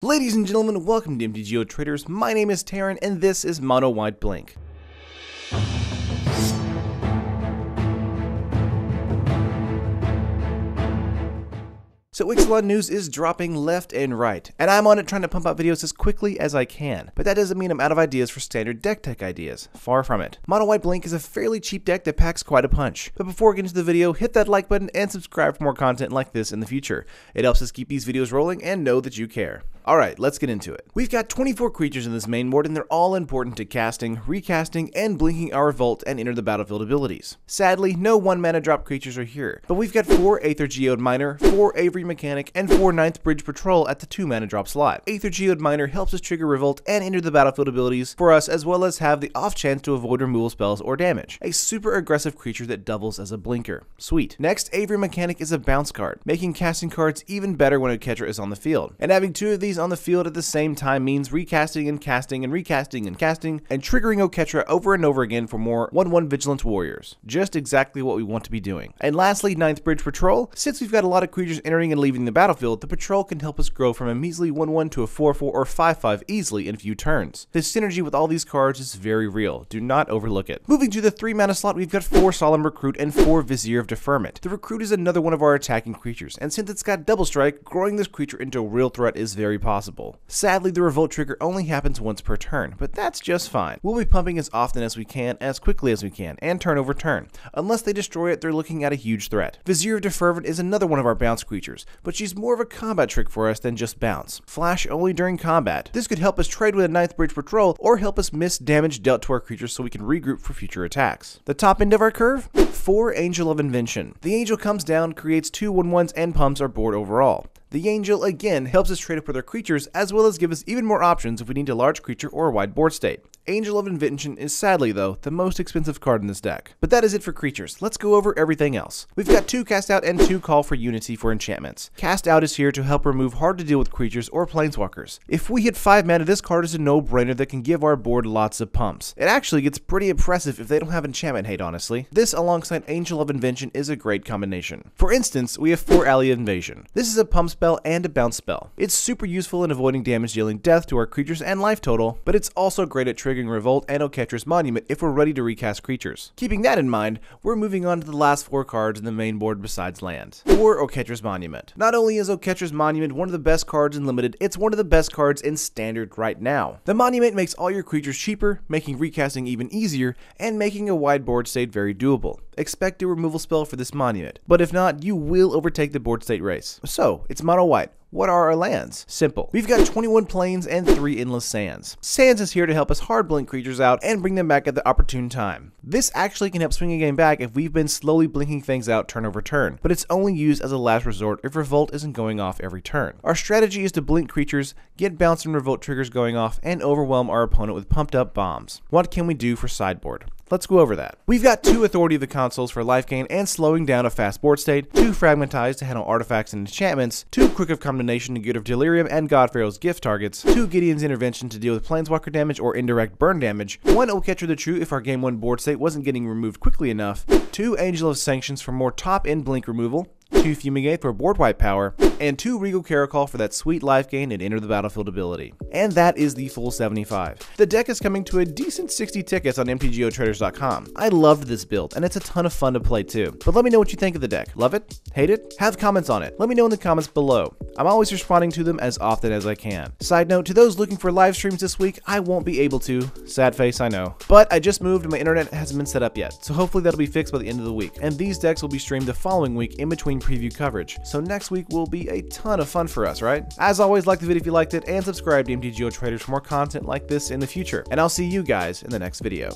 Ladies and gentlemen, welcome to MTG Traders. My name is Taryn, and this is Mono White Blink. So Ixalan news is dropping left and right, and I'm on it trying to pump out videos as quickly as I can. But that doesn't mean I'm out of ideas for standard deck tech ideas. Far from it. Mono White Blink is a fairly cheap deck that packs quite a punch. But before we get into the video, hit that like button and subscribe for more content like this in the future. It helps us keep these videos rolling and know that you care. Alright, let's get into it. We've got 24 creatures in this main board, and they're all important to casting, recasting, and blinking our Revolt and Enter the Battlefield abilities. Sadly, no 1-mana drop creatures are here, but we've got 4 Aether Geode Miner, 4 Avery Mechanic, and 4 9th Bridge Patrol at the 2-mana drop slot. Aether Geode Miner helps us trigger Revolt and Enter the Battlefield abilities for us, as well as have the off chance to avoid removal spells or damage. A super aggressive creature that doubles as a blinker. Sweet. Next, Avery Mechanic is a bounce card, making casting cards even better when a catcher is on the field. And having 2 of these on the field at the same time means recasting and casting and recasting and casting and triggering Oketra over and over again for more 1/1 Vigilant Warriors. Just exactly what we want to be doing. And lastly, 9th Bridge Patrol. Since we've got a lot of creatures entering and leaving the battlefield, the patrol can help us grow from a measly 1/1 to a 4/4 or 5/5 easily in a few turns. The synergy with all these cards is very real. Do not overlook it. Moving to the 3-mana slot, we've got 4 Solemn Recruit and 4 Vizier of Deferment. The Recruit is another one of our attacking creatures, and since it's got double strike, growing this creature into a real threat is very possible. Sadly, the Revolt trigger only happens once per turn, but that's just fine. We'll be pumping as often as we can, as quickly as we can, and turn over turn. Unless they destroy it, they're looking at a huge threat. Vizier of Deferment is another one of our bounce creatures, but she's more of a combat trick for us than just bounce. Flash only during combat. This could help us trade with a 9th Bridge Patrol, or help us miss damage dealt to our creatures so we can regroup for future attacks. The top end of our curve? 4 Angel of Invention. The Angel comes down, creates 2 1/1s, and pumps our board overall. The Angel, again, helps us trade up with our creatures, as well as give us even more options if we need a large creature or a wide board state. Angel of Invention is sadly, though, the most expensive card in this deck. But that is it for creatures. Let's go over everything else. We've got 2 Cast Out and 2 Call for Unity for enchantments. Cast Out is here to help remove hard to deal with creatures or planeswalkers. If we hit 5 mana, this card is a no-brainer that can give our board lots of pumps. It actually gets pretty impressive if they don't have enchantment hate, honestly. This, alongside Angel of Invention, is a great combination. For instance, we have 4 Ally Invasion. This is a pump spell and a bounce spell. It's super useful in avoiding damage dealing death to our creatures and life total, but it's also great at triggering Revolt and Oketra's Monument if we're ready to recast creatures. Keeping that in mind, we're moving on to the last 4 cards in the main board besides land. 4 Oketra's Monument. Not only is Oketra's Monument one of the best cards in Limited, it's one of the best cards in Standard right now. The Monument makes all your creatures cheaper, making recasting even easier, and making a wide board state very doable. Expect a removal spell for this Monument, but if not, you will overtake the board state race. So, it's Mono White. What are our lands? Simple. We've got 21 plains and 3 endless sands. Sands is here to help us hard blink creatures out and bring them back at the opportune time. This actually can help swing a game back if we've been slowly blinking things out turn over turn, but it's only used as a last resort if Revolt isn't going off every turn. Our strategy is to blink creatures, get bounce and Revolt triggers going off, and overwhelm our opponent with pumped up bombs. What can we do for Sideboard? Let's go over that. We've got 2 Authority of the Consoles for life gain and slowing down a fast board state, 2 Fragmentize to handle artifacts and enchantments, 2 Crook of Combination to get rid of Delirium and God-Pharaoh's gift targets, 2 Gideon's Intervention to deal with planeswalker damage or indirect burn damage, 1 Oketra the True if our game 1 board state wasn't getting removed quickly enough, 2 Angel of Sanctions for more top-end blink removal, 2 Fumigate for board wipe power, and 2 Regal Caracol for that sweet life gain and Enter the Battlefield ability. And that is the full 75. The deck is coming to a decent 60 tickets on MTGOtraders.com. I loved this build, and it's a ton of fun to play too. But let me know what you think of the deck. Love it? Hate it? Have comments on it. Let me know in the comments below. I'm always responding to them as often as I can. Side note, to those looking for live streams this week, I won't be able to. Sad face, I know. But I just moved and my internet hasn't been set up yet, so hopefully that'll be fixed by the end of the week. And these decks will be streamed the following week in between preview coverage. So next week will be a ton of fun for us, right? As always, like the video if you liked it, and subscribe to MTGO Traders for more content like this in the future. And I'll see you guys in the next video.